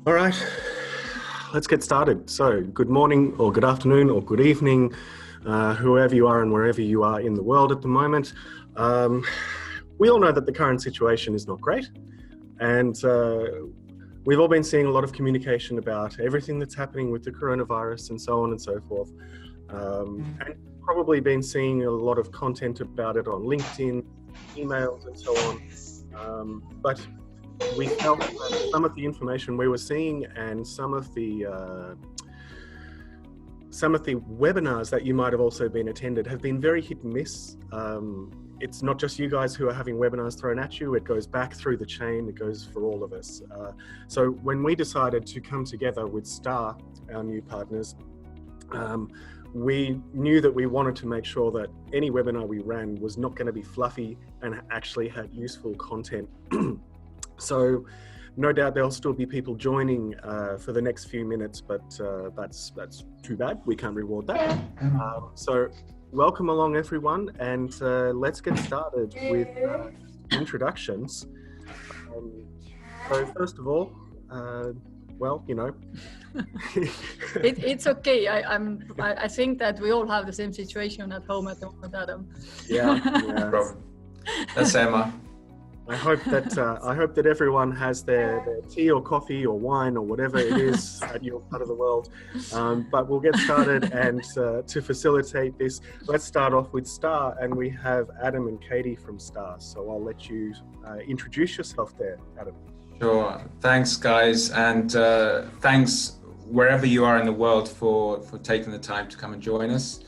All right, let's get started. So, good morning, or good afternoon, or good evening, whoever you are and wherever you are in the world at the moment. We all know that the current situation is not great, and we've all been seeing a lot of communication about everything that's happening with the coronavirus and so on and so forth, and probably been seeing a lot of content about it on LinkedIn, emails, and so on. But we felt that some of the information we were seeing and some of the webinars that you might have also been attended have been very hit and miss. It's not just you guys who are having webinars thrown at you, it goes back through the chain, it goes for all of us. So when we decided to come together with STAAH, our new partners, we knew that we wanted to make sure that any webinar we ran was not going to be fluffy and actually had useful content. So no doubt there'll still be people joining for the next few minutes, but that's too bad. We can't reward that. So welcome along everyone, and let's get started with introductions. So first of all, well, you know. It's okay. I think that we all have the same situation at home at the moment, Adam. Yeah. No problem. That's Emma. I hope that everyone has their tea or coffee or wine or whatever it is at your part of the world. But we'll get started, and to facilitate this, let's start off with STAAH, and we have Adam and Katie from STAAH. So I'll let you introduce yourself there, Adam. Sure. Thanks, guys, and thanks wherever you are in the world for taking the time to come and join us.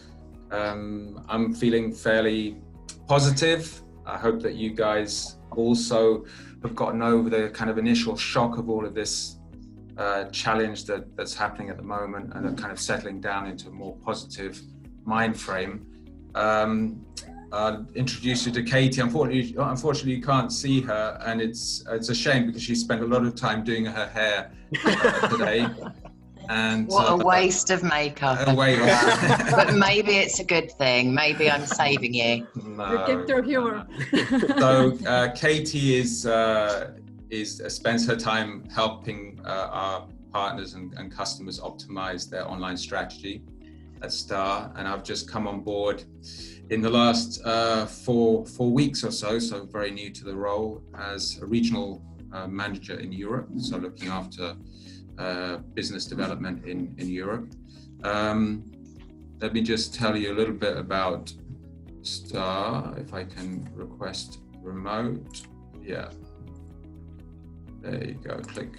I'm feeling fairly positive. I hope that you guys also have gotten over the kind of initial shock of all of this challenge that's happening at the moment, and are kind of settling down into a more positive mind frame. I'll introduce you to Katie. Unfortunately, you can't see her, and it's a shame because she spent a lot of time doing her hair today. And what a waste of makeup. But maybe it's a good thing. Maybe I'm saving you. Get your humor. So Katie spends her time helping our partners and customers optimize their online strategy at STAAH, and I've just come on board in the last 4 weeks or so very new to the role as a regional manager in Europe, so looking after business development in Europe. Let me just tell you a little bit about STAAH, if I can request remote. Yeah, there you go, click.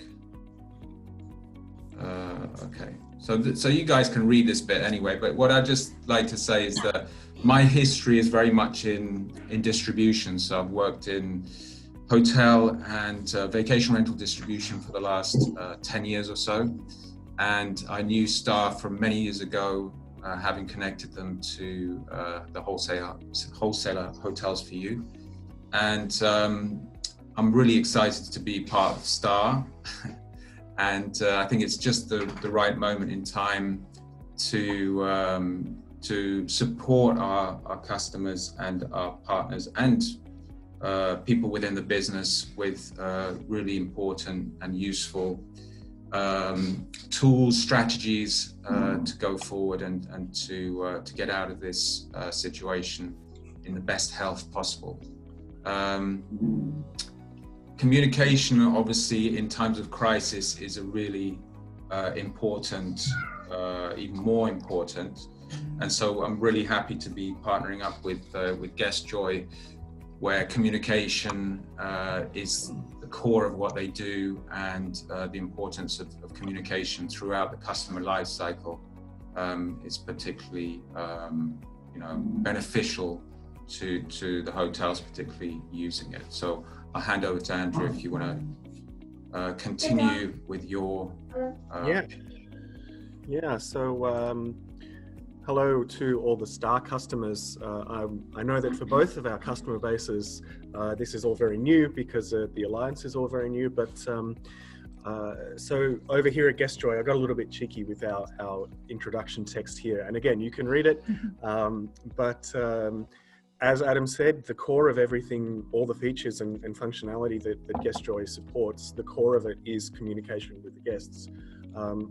Okay, so you guys can read this bit anyway, but what I'd just like to say is that my history is very much in distribution. So I've worked in hotel and vacation rental distribution for the last 10 years or so. And I knew STAAH from many years ago, having connected them to the wholesaler Hotels for You. And I'm really excited to be part of STAAH. And I think it's just the right moment in time to support our customers and our partners and people within the business with really important and useful tools, strategies to go forward and to get out of this situation in the best health possible. Communication, obviously, in times of crisis is a really important, even more important. And so I'm really happy to be partnering up with GuestJoy, where communication is the core of what they do, and the importance of communication throughout the customer life cycle is particularly beneficial to the hotels, particularly using it. So I'll hand over to Andrew if you want to continue with your... Yeah, so hello to all the STAAH customers. I know that for both of our customer bases, this is all very new because the alliance is all very new, but so over here at GuestJoy, I got a little bit cheeky with our introduction text here. And again, you can read it, but as Adam said, the core of everything, all the features and functionality that GuestJoy supports, the core of it is communication with the guests.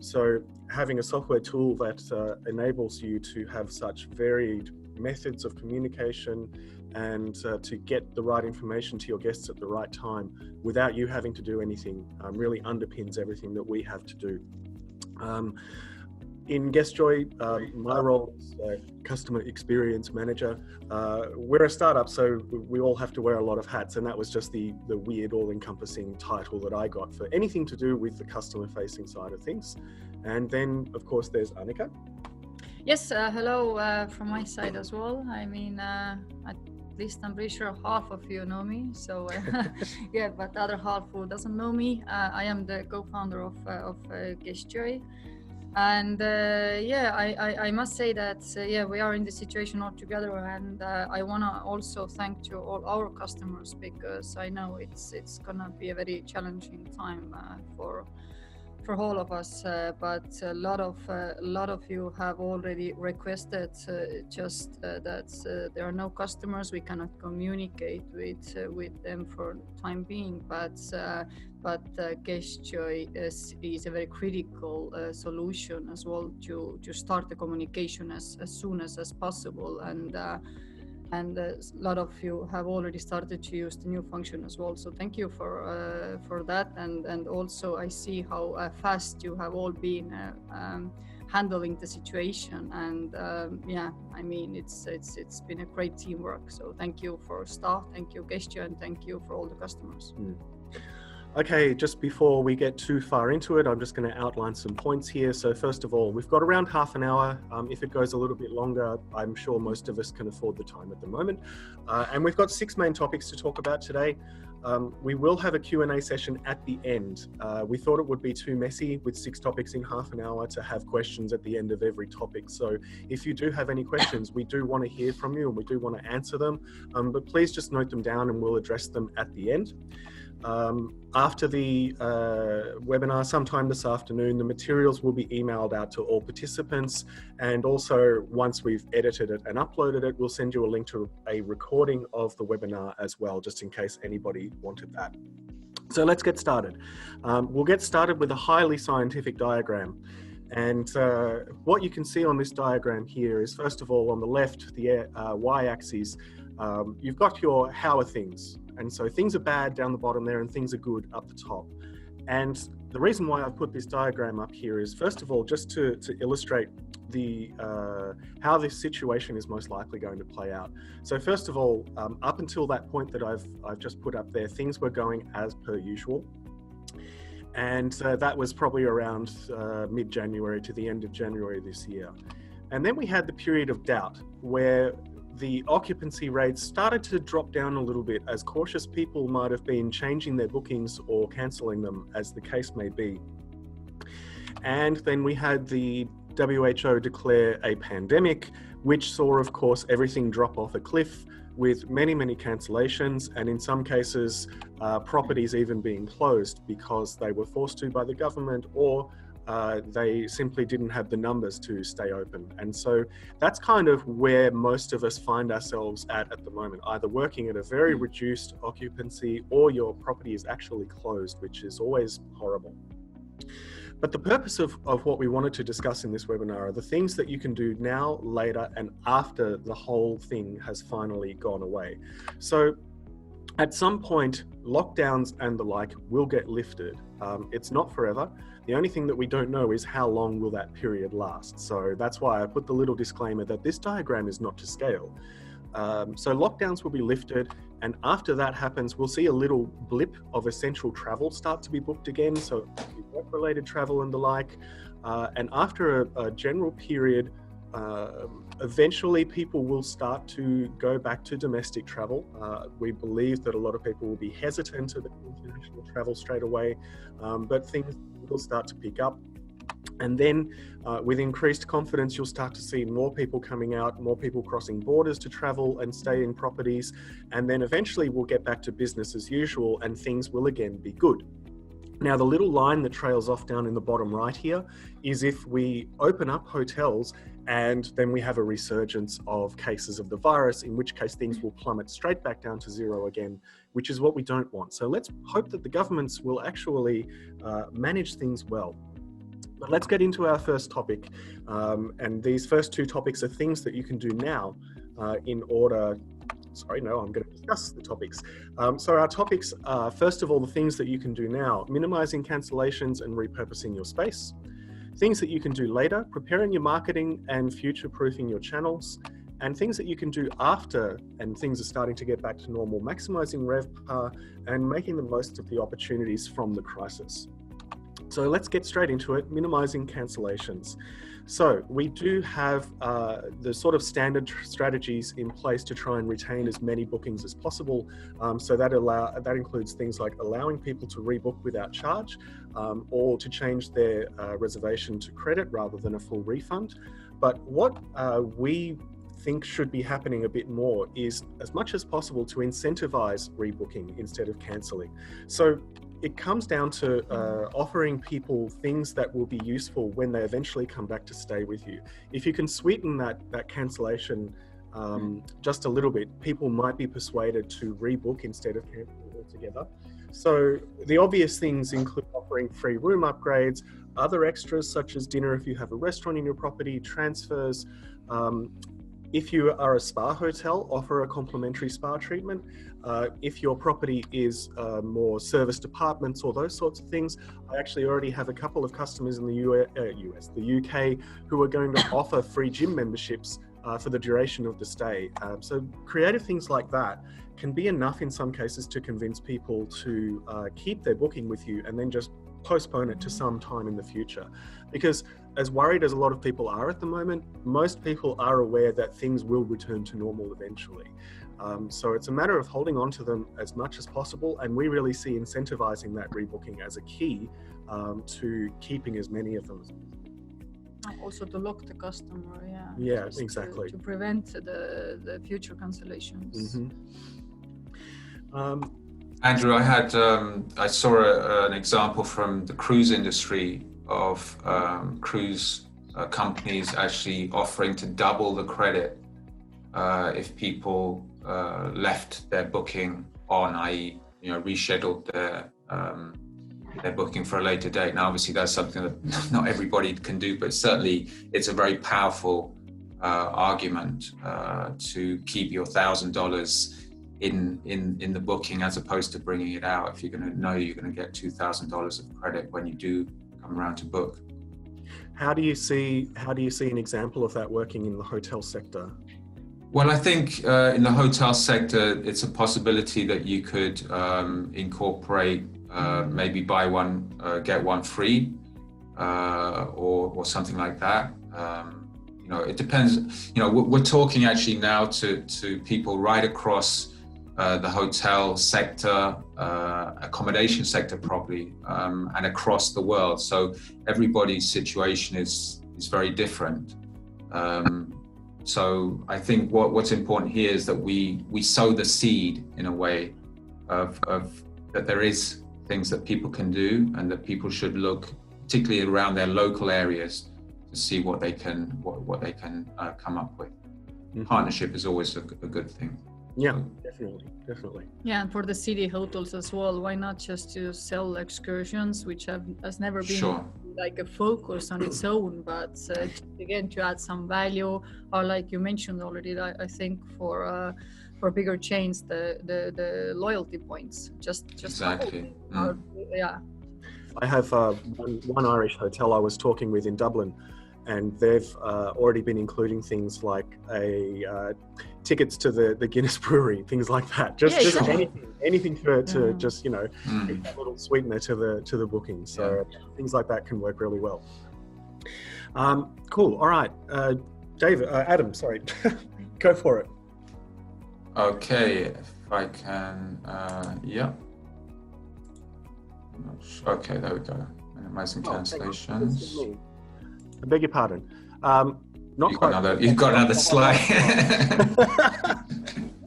So having a software tool that enables you to have such varied methods of communication and to get the right information to your guests at the right time without you having to do anything really underpins everything that we have to do. In GuestJoy, my role is customer experience manager. We're a startup, so we all have to wear a lot of hats, and that was just the weird, all-encompassing title that I got for anything to do with the customer-facing side of things. And then, of course, there's Annika. Yes, hello from my side as well. I mean, at least I'm pretty sure half of you know me. So yeah, but the other half who doesn't know me, I am the co-founder of GuestJoy. And yeah, I must say that yeah, we are in this situation all together, and I want to also thank to all our customers, because I know it's gonna be a very challenging time for all of us, but a lot of you have already requested just that there are no customers, we cannot communicate with them for the time being, but GuestJoy is a very critical solution as well to start the communication as soon as possible, and a lot of you have already started to use the new function as well. So thank you for that, and also I see how fast you have all been handling the situation, and yeah, I mean it's been a great teamwork. So thank you for STAAH, thank you GuestJoy, and thank you for all the customers. Okay, just before we get too far into it, I'm just going to outline some points here. So first of all, we've got around half an hour. If it goes a little bit longer, I'm sure most of us can afford the time at the moment. And we've got 6 main topics to talk about today. We will have a Q&A session at the end. We thought it would be too messy with 6 topics in half an hour to have questions at the end of every topic. So if you do have any questions, we do want to hear from you and we do want to answer them. But please just note them down and we'll address them at the end. After the webinar, sometime this afternoon, the materials will be emailed out to all participants, and also once we've edited it and uploaded it, we'll send you a link to a recording of the webinar as well, just in case anybody wanted that. So let's get started. We'll get started with a highly scientific diagram. And what you can see on this diagram here is, first of all, on the left, the y-axis, you've got your how are things. And so things are bad down the bottom there and things are good up the top. And the reason why I've put this diagram up here is, first of all, just to illustrate the how this situation is most likely going to play out. So first of all, up until that point that I've just put up there, things were going as per usual. And that was probably around mid-January to the end of January this year. And then we had the period of doubt where the occupancy rates started to drop down a little bit as cautious people might have been changing their bookings or cancelling them, as the case may be. And then we had the WHO declare a pandemic, which saw, of course, everything drop off a cliff with many, many cancellations, and in some cases, properties even being closed because they were forced to by the government, or they simply didn't have the numbers to stay open. And so that's kind of where most of us find ourselves at the moment, either working at a very reduced occupancy or your property is actually closed, which is always horrible. But the purpose of what we wanted to discuss in this webinar are the things that you can do now, later, and after the whole thing has finally gone away. So at some point, lockdowns and the like will get lifted. It's not forever. The only thing that we don't know is how long will that period last. So that's why I put the little disclaimer that this diagram is not to scale. So lockdowns will be lifted, and after that happens, we'll see a little blip of essential travel start to be booked again. So work-related travel and the like. And after a general period, eventually people will start to go back to domestic travel. We believe that a lot of people will be hesitant to the international travel straight away, but things will start to pick up. And then with increased confidence, you'll start to see more people coming out, more people crossing borders to travel and stay in properties. And then eventually we'll get back to business as usual and things will again be good. Now, the little line that trails off down in the bottom right here is if we open up hotels and then we have a resurgence of cases of the virus, in which case things will plummet straight back down to zero again, which is what we don't want. So let's hope that the governments will actually manage things well. But let's get into our first topic. And these first two topics are things that you can do now in order... Sorry, no, I'm going to discuss the topics. So our topics are, first of all, the things that you can do now: minimizing cancellations and repurposing your space. Things that you can do later: preparing your marketing and future-proofing your channels. And things that you can do after and things are starting to get back to normal: maximizing RevPAR and making the most of the opportunities from the crisis. So let's get straight into it, minimizing cancellations. So we do have the sort of standard strategies in place to try and retain as many bookings as possible. So that includes things like allowing people to rebook without charge, or to change their reservation to credit rather than a full refund. But what we think should be happening a bit more is, as much as possible, to incentivize rebooking instead of cancelling. So it comes down to offering people things that will be useful when they eventually come back to stay with you. If you can sweeten that cancellation just a little bit, people might be persuaded to rebook instead of cancelling altogether. So the obvious things include offering free room upgrades, other extras such as dinner if you have a restaurant in your property, transfers. If you are a spa hotel, offer a complimentary spa treatment. If your property is more serviced apartments or those sorts of things, I actually already have a couple of customers in the UK, who are going to offer free gym memberships for the duration of the stay. So creative things like that can be enough in some cases to convince people to keep their booking with you and then just postpone it to some time in the future. Because as worried as a lot of people are at the moment, most people are aware that things will return to normal eventually. So it's a matter of holding on to them as much as possible, and we really see incentivizing that rebooking as a key to keeping as many of them as possible. Also to lock the customer, yeah, exactly, to prevent the future cancellations. Andrew, I saw an example from the cruise industry of cruise companies actually offering to double the credit if people left their booking on, i.e., rescheduled their booking for a later date. Now, obviously, that's something that not everybody can do, but certainly it's a very powerful argument to keep your $1,000 in the booking, as opposed to bringing it out if you're going to know you're going to get $2,000 of credit when you do come around to book. How do you see an example of that working in the hotel sector? Well, I think in the hotel sector, it's a possibility that you could incorporate maybe buy one, get one free, or something like that. It depends. We're talking actually now to people right across the hotel sector, accommodation sector probably, and across the world. So everybody's situation is very different. So I think what's important here is that we sow the seed in a way of that there is things that people can do, and that people should look, particularly around their local areas, to see what they can come up with. Mm-hmm. Partnership is always a good thing. Yeah, definitely. Yeah, and for the city hotels as well, why not just to sell excursions, which has never been like a focus on its own, but again, to add some value, or like you mentioned already, I think for bigger chains, the loyalty points, just exactly. Yeah. I have one Irish hotel I was talking with in Dublin, and they've already been including things like tickets to the Guinness Brewery, things like that. Just anything to just give that little sweetener to the booking. So things like that can work really well. Cool. All right, Adam. Sorry, go for it. Okay, if I can. Okay, there we go. Minimizing cancellations. I beg your pardon. You've got another slide.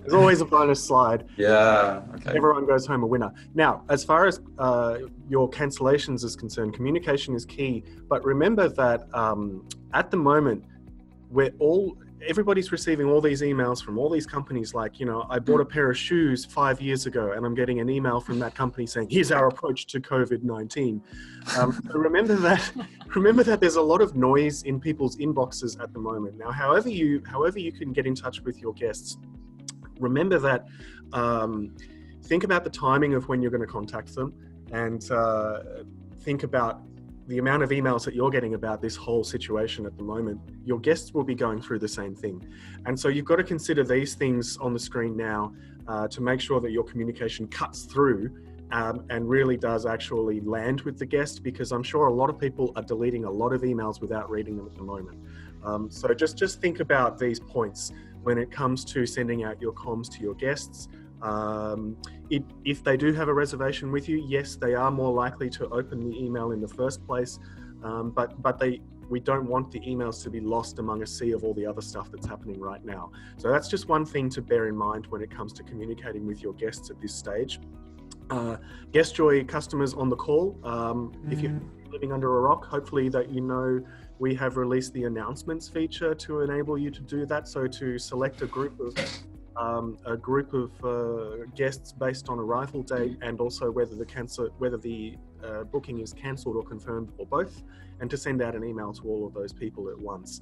There's always a bonus slide. Yeah, okay. Everyone goes home a winner. Now, as far as your cancellations is concerned, communication is key. But remember that at the moment, everybody's receiving all these emails from all these companies like, you know, I bought a pair of shoes 5 years ago and I'm getting an email from that company saying, here's our approach to COVID-19. So remember that there's a lot of noise in people's inboxes at the moment. Now, however you can get in touch with your guests, remember that think about the timing of when you're going to contact them, and think about the amount of emails that you're getting about this whole situation at the moment. Your guests will be going through the same thing. And so you've got to consider these things on the screen now to make sure that your communication cuts through and really does actually land with the guest, because I'm sure a lot of people are deleting a lot of emails without reading them at the moment. So just think about these points when it comes to sending out your comms to your guests. If they do have a reservation with you, yes, they are more likely to open the email in the first place, but we don't want the emails to be lost among a sea of all the other stuff that's happening right now. So that's just one thing to bear in mind when it comes to communicating with your guests at this stage. Guest Joy customers on the call, if you're living under a rock, hopefully that you know we have released the announcements feature to enable you to do that. So to select a group of guests based on arrival date, and also whether the booking is cancelled or confirmed, or both, and to send out an email to all of those people at once.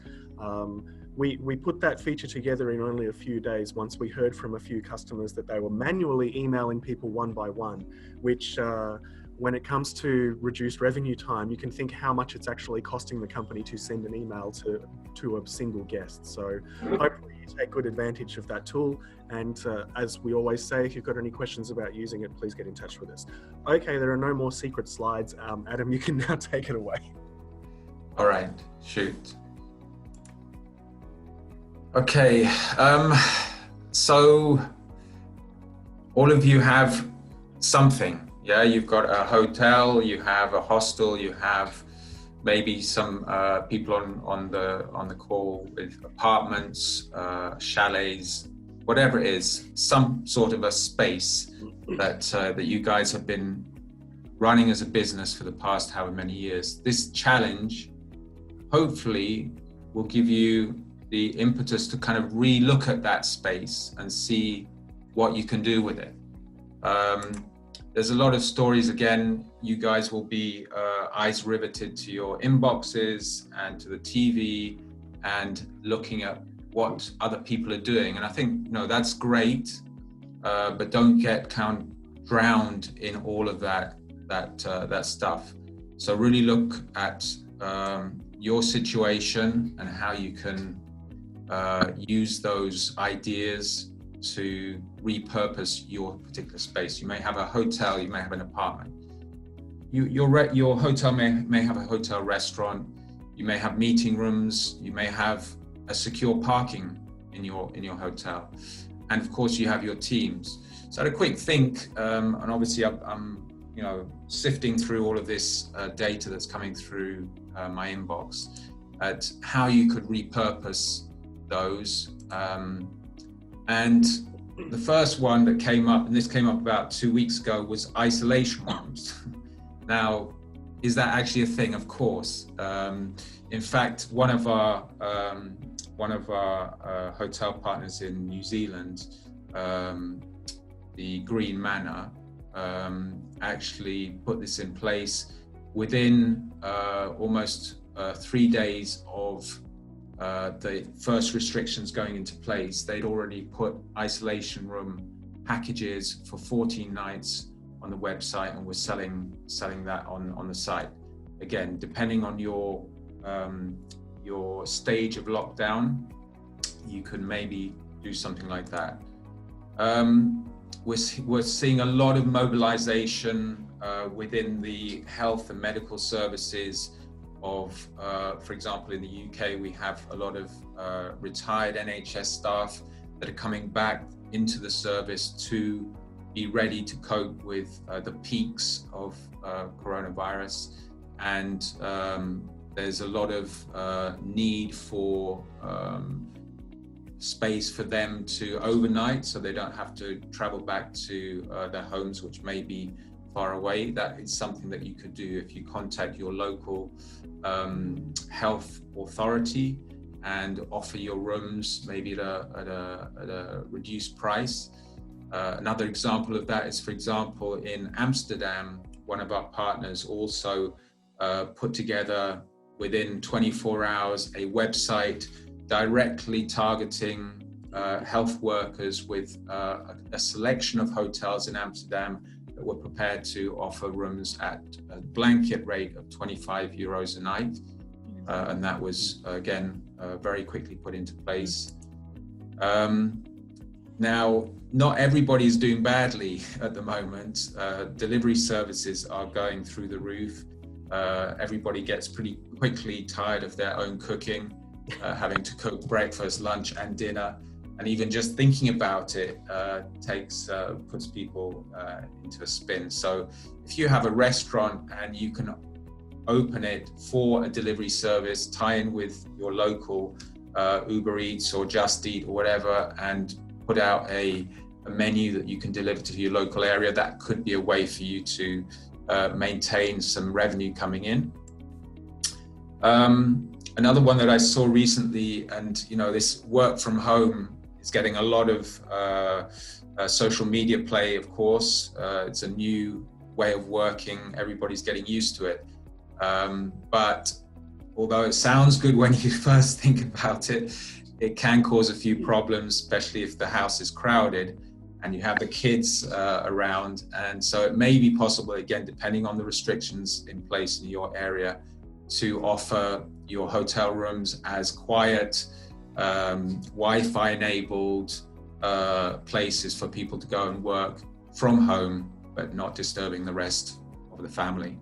We put that feature together in only a few days once we heard from a few customers that they were manually emailing people one by one, which when it comes to reduced revenue time, you can think how much it's actually costing the company to send an email to a single guest. So hopefully you take good advantage of that tool. And as we always say, if you've got any questions about using it, please get in touch with us. Okay, there are no more secret slides. Adam, you can now take it away. All right, shoot. Okay, so all of you have something. Yeah, you've got a hotel, you have a hostel, you have maybe some people on the call with apartments, chalets, whatever it is, some sort of a space that you guys have been running as a business for the past however many years. This challenge hopefully will give you the impetus to kind of re-look at that space and see what you can do with it. There's a lot of stories. Again, you guys will be eyes riveted to your inboxes and to the TV and looking at what other people are doing. And I think, that's great, but don't get drowned in all of that stuff. So really look at your situation and how you can use those ideas to repurpose your particular space. You may have a hotel, you may have an apartment. Your hotel may have a hotel restaurant, you may have meeting rooms, you may have a secure parking in your hotel, and of course you have your teams. So I had a quick think, and obviously I'm sifting through all of this data that's coming through my inbox at how you could repurpose those. And the first one that came up, and this came up about 2 weeks ago, was isolation rooms. Now, is that actually a thing? Of course. In fact, one of our hotel partners in New Zealand, the Green Manor, actually put this in place within almost 3 days of the first restrictions going into place. They'd already put isolation room packages for 14 nights on the website and were selling that on the site. Again, depending on your stage of lockdown, you can maybe do something like that. We're seeing a lot of mobilization within the health and medical services of, for example, in the UK, we have a lot of retired NHS staff that are coming back into the service to be ready to cope with the peaks of coronavirus. And there's a lot of need for space for them to overnight, so they don't have to travel back to their homes, which may be far away. That is something that you could do if you contact your local health authority and offer your rooms maybe at a reduced price. Another example of that is, for example, in Amsterdam, one of our partners also put together within 24 hours a website directly targeting health workers with a selection of hotels in Amsterdam that were prepared to offer rooms at a blanket rate of 25 euros a night. And that was, again, very quickly put into place. Now, not everybody is doing badly at the moment. Delivery services are going through the roof. Everybody gets pretty quickly tired of their own cooking, having to cook breakfast, lunch and dinner. And even just thinking about it puts people into a spin. So if you have a restaurant and you can open it for a delivery service, tie in with your local Uber Eats or Just Eat or whatever, and put out a menu that you can deliver to your local area, that could be a way for you to maintain some revenue coming in. Another one that I saw recently, and this work from home is getting a lot of social media play, of course. It's a new way of working. Everybody's getting used to it. But although it sounds good when you first think about it, it can cause a few problems, especially if the house is crowded and you have the kids around. And so it may be possible, again, depending on the restrictions in place in your area, to offer your hotel rooms as quiet, Wi-Fi enabled places for people to go and work from home, but not disturbing the rest of the family.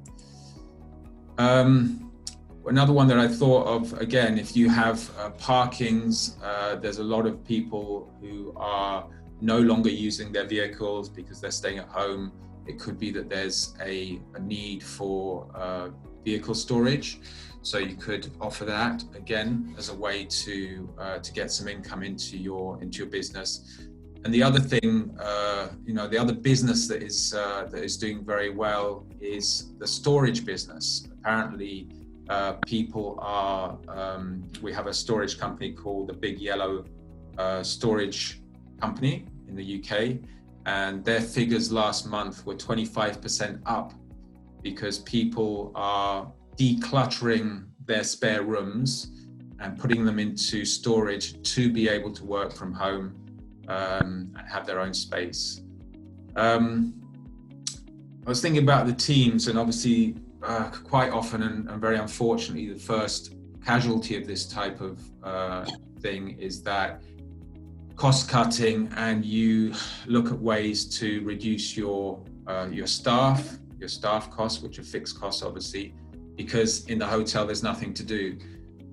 Another one that I thought of, again, if you have parkings, there's a lot of people who are no longer using their vehicles because they're staying at home. It could be that there's a need for vehicle storage. So you could offer that, again, as a way to get some income into your business. And the other thing, the other business that is doing very well is the storage business. Apparently, people are, we have a storage company called the Big Yellow Storage Company in the UK, and their figures last month were 25% up because people are decluttering their spare rooms and putting them into storage to be able to work from home and have their own space. I was thinking about the teams, and obviously quite often and very unfortunately, the first casualty of this type of thing is that cost cutting, and you look at ways to reduce your staff costs, which are fixed costs obviously, because in the hotel there's nothing to do,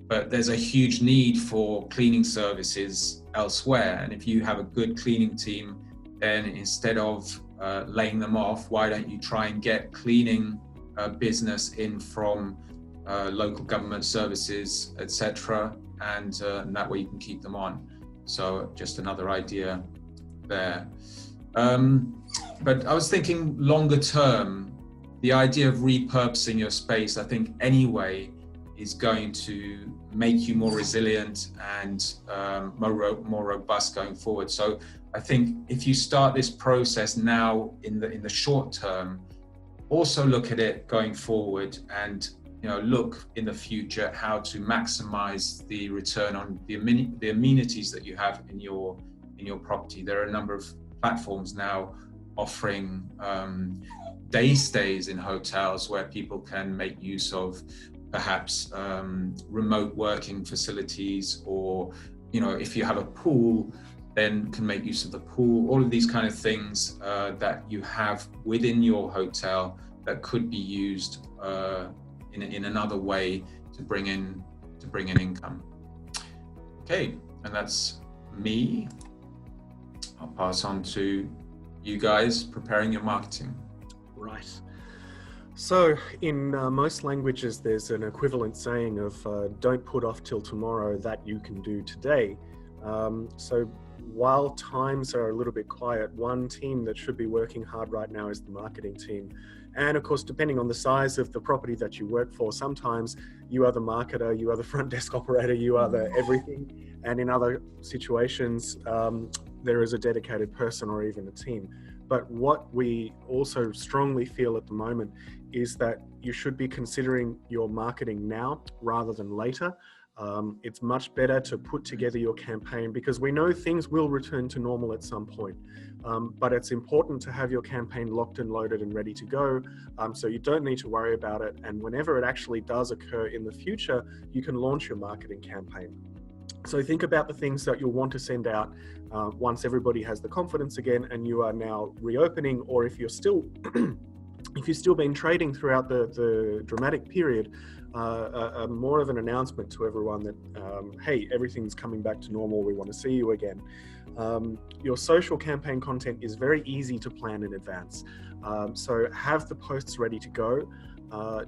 but there's a huge need for cleaning services elsewhere. And if you have a good cleaning team, then instead of laying them off, why don't you try and get cleaning business in from local government services, etc., and that way you can keep them on. So just another idea there. But I was thinking longer term, the idea of repurposing your space, I think anyway, is going to make you more resilient and more robust going forward. So I think if you start this process now in the short term, also look at it going forward, and look in the future at how to maximize the return on the amenities that you have in your property. There are a number of platforms now offering day stays in hotels where people can make use of perhaps remote working facilities, or if you have a pool, then can make use of the pool. All of these kind of things that you have within your hotel that could be used in another way to bring in income. Okay, and that's me. I'll pass on to you guys preparing your marketing. Right. So in most languages, there's an equivalent saying of don't put off till tomorrow that you can do today. So while times are a little bit quiet, one team that should be working hard right now is the marketing team. And of course, depending on the size of the property that you work for, sometimes you are the marketer, you are the front desk operator, you are the everything. And in other situations, there is a dedicated person or even a team. But what we also strongly feel at the moment is that you should be considering your marketing now rather than later. It's much better to put together your campaign because we know things will return to normal at some point. But it's important to have your campaign locked and loaded and ready to go, so you don't need to worry about it. And whenever it actually does occur in the future, you can launch your marketing campaign. So think about the things that you'll want to send out once everybody has the confidence again and you are now reopening, or if you're still if you've still been trading throughout the dramatic period, more of an announcement to everyone that, hey, everything's coming back to normal, we want to see you again. Your social campaign content is very easy to plan in advance. So have the posts ready to go.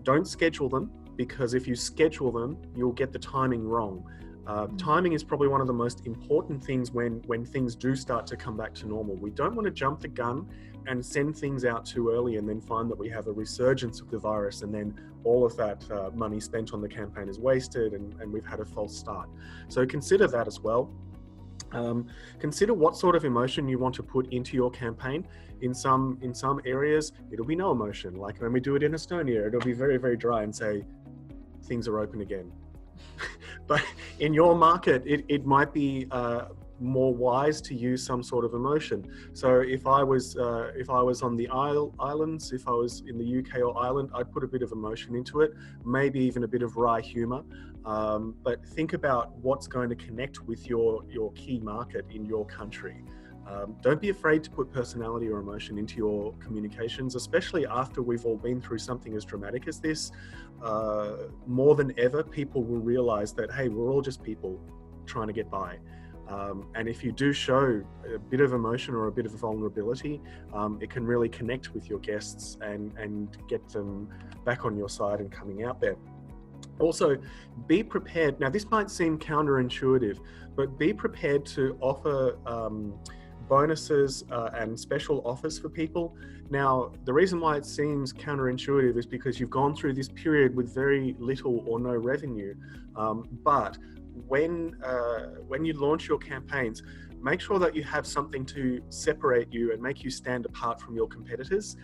Don't schedule them, because if you schedule them, you'll get the timing wrong. Timing is probably one of the most important things when things do start to come back to normal. We don't want to jump the gun and send things out too early and then find that we have a resurgence of the virus, and then all of that money spent on the campaign is wasted and we've had a false start. So consider that as well. Consider what sort of emotion you want to put into your campaign. In some areas, it'll be no emotion. Like when we do it in Estonia, it'll be very, very dry and say, things are open again. But in your market, it might be more wise to use some sort of emotion. So if I was on the islands, if I was in the UK or Ireland, I'd put a bit of emotion into it, maybe even a bit of wry humor. But think about what's going to connect with your key market in your country. Don't be afraid to put personality or emotion into your communications, especially after we've all been through something as dramatic as this. More than ever, people will realize that, hey, we're all just people trying to get by. And if you do show a bit of emotion or a bit of vulnerability, it can really connect with your guests and get them back on your side and coming out there. Also, be prepared. Now, this might seem counterintuitive, but be prepared to offer bonuses and special offers for people. Now, the reason why it seems counterintuitive is because you've gone through this period with very little or no revenue. But when you launch your campaigns, make sure that you have something to separate you and make you stand apart from your competitors.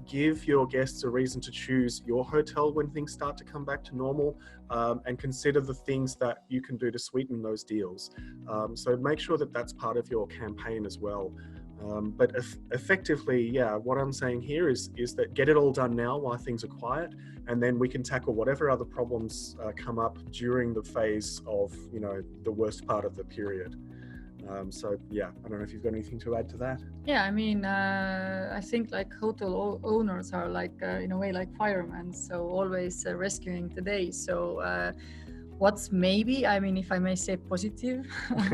Give your guests a reason to choose your hotel when things start to come back to normal, and consider the things that you can do to sweeten those deals. So make sure that that's part of your campaign as well. But effectively, yeah, what I'm saying here is that get it all done now while things are quiet, and then we can tackle whatever other problems come up during the phase of, the worst part of the period. So yeah, I don't know if you've got anything to add to that. Yeah, I mean, I think like hotel owners are like in a way like firemen, so always rescuing the day. So what's maybe, I mean, if I may say positive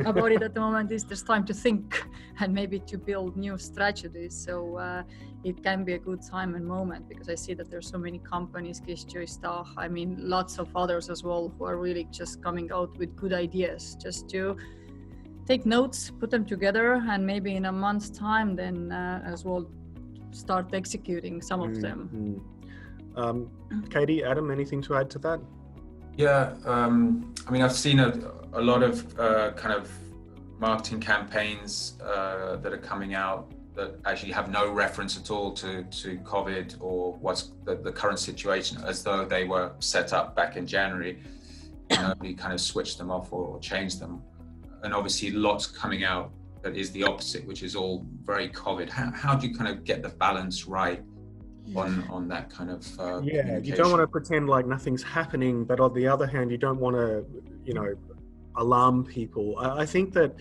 about it at the moment, is there's time to think and maybe to build new strategies. So it can be a good time and moment, because I see that there's so many companies, STAAH, I mean, lots of others as well, who are really just coming out with good ideas, just to take notes, put them together, and maybe in a month's time then as well start executing some of them. Katie, Adam, anything to add to that? Yeah, I mean, I've seen a lot of kind of marketing campaigns that are coming out that actually have no reference at all to COVID or what's the current situation, as though they were set up back in January. We kind of switched them off or changed them. And obviously lots coming out that is the opposite, which is all very COVID. How do you kind of get the balance right on that kind of yeah, you don't want to pretend like nothing's happening, but on the other hand, you don't want to, alarm people. I think that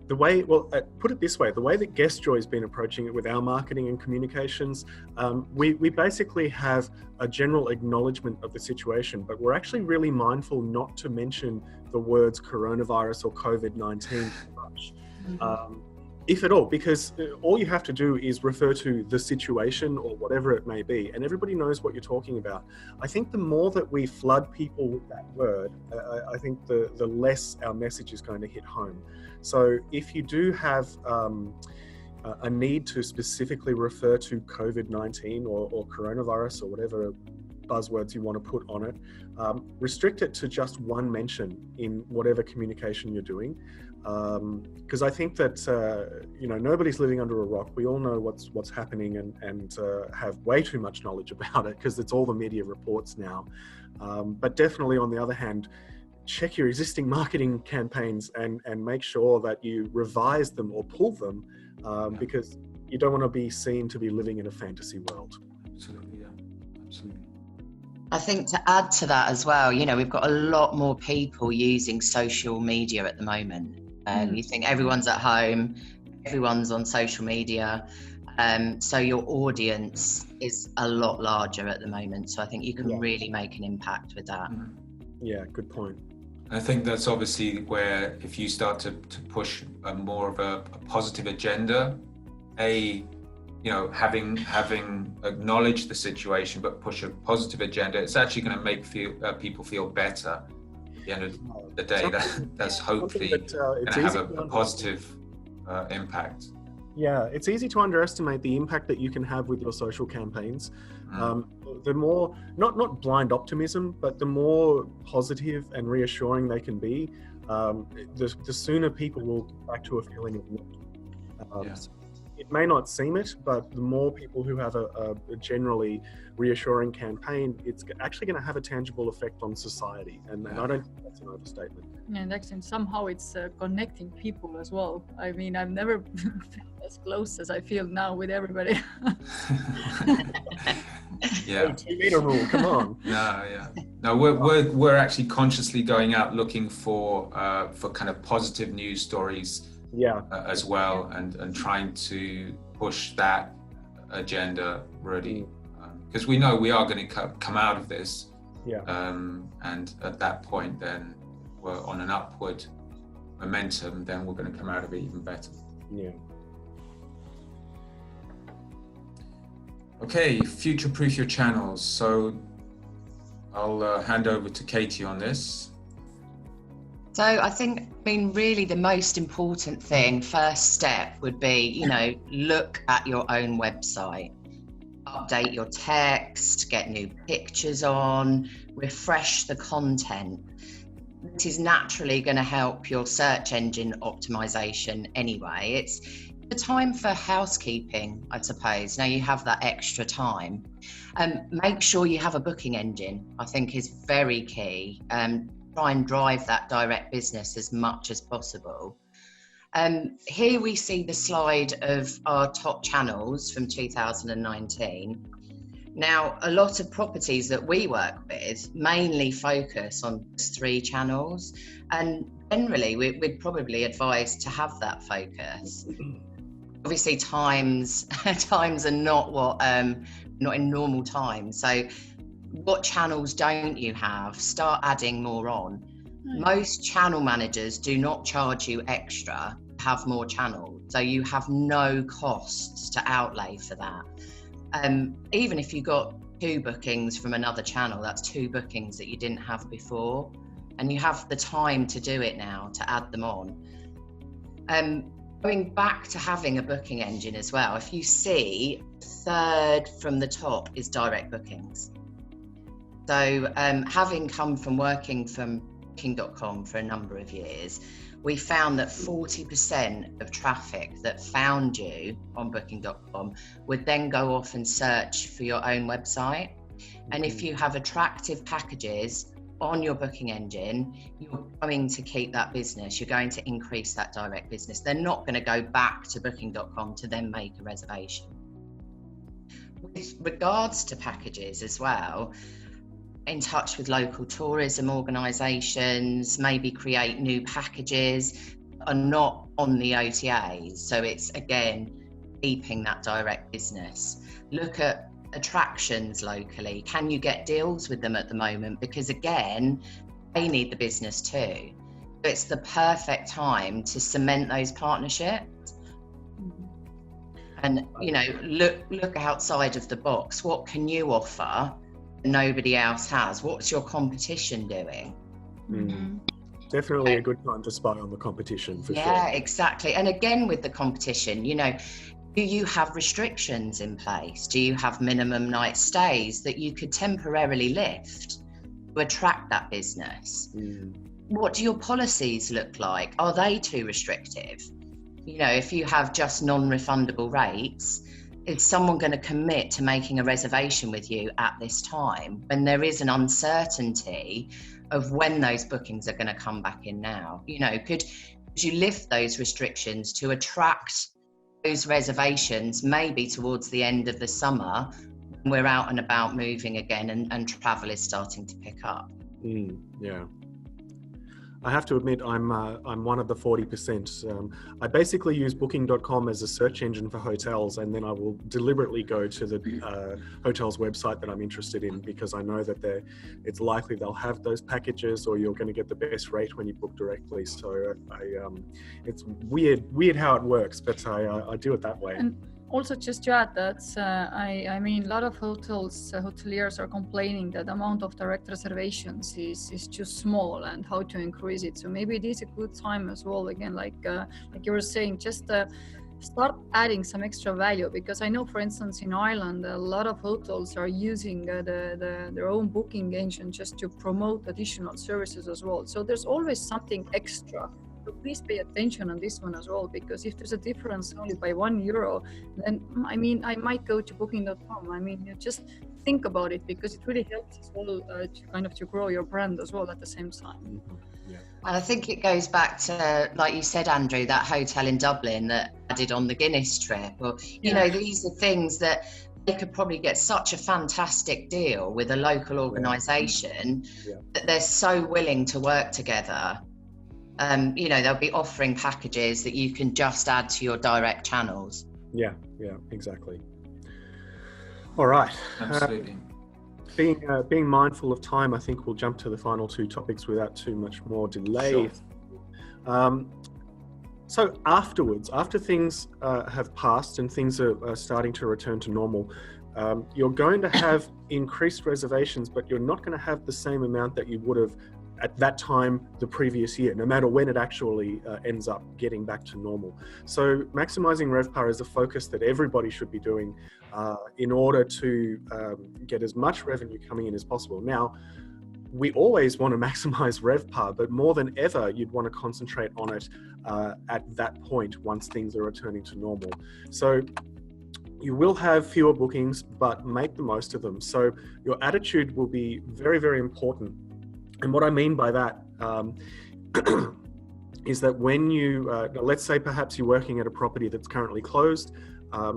the way, put it this way, the way that GuestJoy has been approaching it with our marketing and communications, we basically have a general acknowledgement of the situation, but we're actually really mindful not to mention the words coronavirus or COVID-19 too much. if at all, because all you have to do is refer to the situation or whatever it may be, and everybody knows what you're talking about. I think the more that we flood people with that word, I think the less our message is going to hit home. So if you do have a need to specifically refer to COVID-19 or coronavirus or whatever buzzwords you want to put on it, restrict it to just one mention in whatever communication you're doing. Because I think that nobody's living under a rock. We all know what's happening and have way too much knowledge about it because it's all the media reports now. But definitely, on the other hand, check your existing marketing campaigns and make sure that you revise them or pull them, because you don't want to be seen to be living in a fantasy world. Absolutely, yeah, absolutely. I think to add to that as well, we've got a lot more people using social media at the moment. You think everyone's at home, everyone's on social media. So your audience is a lot larger at the moment. So I think you can really make an impact with that. Yeah, good point. I think that's obviously where if you start to push more of a positive agenda, having acknowledged the situation but push a positive agenda, it's actually going to make people feel better at the end of the day. That's hopefully going to have a positive impact. Yeah, it's easy to underestimate the impact that you can have with your social campaigns. The more, not blind optimism, but the more positive and reassuring they can be, the sooner people will get back to a feeling of warmth. It may not seem it, but the more people who have a generally reassuring campaign, it's actually going to have a tangible effect on society. And I don't think that's an overstatement. And actually, somehow it's connecting people as well. I mean, I've never felt as close as I feel now with everybody. Yeah. 2-meter rule, come on. No, we're actually consciously going out looking for kind of positive news stories. As well, and trying to push that agenda really, because we know we are going to come out of this, and at that point then we're on an upward momentum, then we're going to come out of it even better. Okay, future-proof your channels. So I'll hand over to Katie on this. So I think, really the most important thing, first step would be, look at your own website, update your text, get new pictures on, refresh the content. This is naturally going to help your search engine optimization anyway. It's the time for housekeeping, I suppose. Now you have that extra time. Make sure you have a booking engine, I think is very key. Try and drive that direct business as much as possible. Here we see the slide of our top channels from 2019. Now, a lot of properties that we work with mainly focus on 3 channels, and generally we'd probably advise to have that focus. Obviously, times are not in normal times. So what channels don't you have? Start adding more on. Most channel managers do not charge you extra to have more channels, so you have no costs to outlay for that. Even if you got 2 bookings from another channel, that's 2 bookings that you didn't have before, and you have the time to do it now to add them on. Going back to having a booking engine as well, if you see 3rd from the top is direct bookings. So having come from working from Booking.com for a number of years, we found that 40% of traffic that found you on Booking.com would then go off and search for your own website. And if you have attractive packages on your booking engine, you're going to keep that business. You're going to increase that direct business. They're not going to go back to Booking.com to then make a reservation. With regards to packages as well, in touch with local tourism organisations, maybe create new packages that are not on the OTAs. So it's, again, keeping that direct business. Look at attractions locally. Can you get deals with them at the moment? Because, again, they need the business too. So it's the perfect time to cement those partnerships. and look outside of the box. What can you offer that nobody else has? What's your competition doing? Definitely a good time to spy on the competition, for sure. Yeah, exactly. And again, with the competition, do you have restrictions in place? Do you have minimum night stays that you could temporarily lift to attract that business? What do your policies look like? Are they too restrictive? If you have just non-refundable rates, is someone going to commit to making a reservation with you at this time when there is an uncertainty of when those bookings are going to come back in now? Could you lift those restrictions to attract those reservations maybe towards the end of the summer when we're out and about moving again and travel is starting to pick up? Yeah. I have to admit, I'm one of the 40%. I basically use Booking.com as a search engine for hotels, and then I will deliberately go to the hotel's website that I'm interested in, because I know that it's likely they'll have those packages, or you're going to get the best rate when you book directly. So it's weird how it works, but I do it that way. And also, just to add that, I mean, a lot of hoteliers are complaining that the amount of direct reservations is too small, and how to increase it. So maybe it is a good time as well. Again, like you were saying, just start adding some extra value, because I know, for instance, in Ireland, a lot of hotels are using their own booking engine just to promote additional services as well. So there's always something extra. So please pay attention on this one as well, because if there's a difference only by €1, then I mean, I might go to Booking.com. I mean, you just think about it, because it really helps as well to grow your brand as well at the same time. And I think it goes back to, like you said, Andrew, that hotel in Dublin that added on the Guinness trip. Or these are things that they could probably get such a fantastic deal with a local organisation that they're so willing to work together. They'll be offering packages that you can just add to your direct channels. Yeah, exactly. All right. Absolutely. Being mindful of time, I think we'll jump to the final two topics without too much more delay. Sure. So afterwards, after things have passed and things are starting to return to normal, you're going to have increased reservations, but you're not going to have the same amount that you would have at that time the previous year, no matter when it actually ends up getting back to normal. So maximizing RevPAR is a focus that everybody should be doing in order to get as much revenue coming in as possible. Now, we always want to maximize RevPAR, but more than ever, you'd want to concentrate on it at that point once things are returning to normal. So you will have fewer bookings, but make the most of them. So your attitude will be very, very important. And what I mean by that is that when you, let's say perhaps you're working at a property that's currently closed,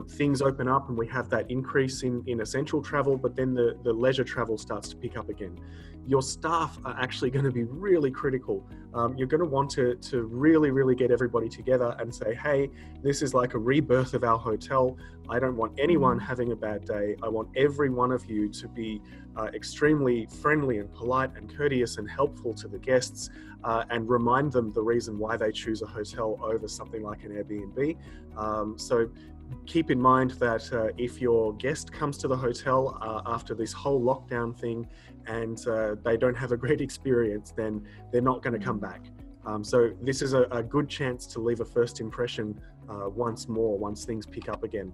things open up and we have that increase in essential travel, but then the leisure travel starts to pick up again. Your staff are actually going to be really critical. You're going to want to really, really get everybody together and say, hey, this is like a rebirth of our hotel. I don't want anyone having a bad day. I want every one of you to be extremely friendly and polite and courteous and helpful to the guests, and remind them the reason why they choose a hotel over something like an Airbnb. So keep in mind that if your guest comes to the hotel after this whole lockdown thing and they don't have a great experience, then they're not going to come back. So this is a good chance to leave a first impression once things pick up again.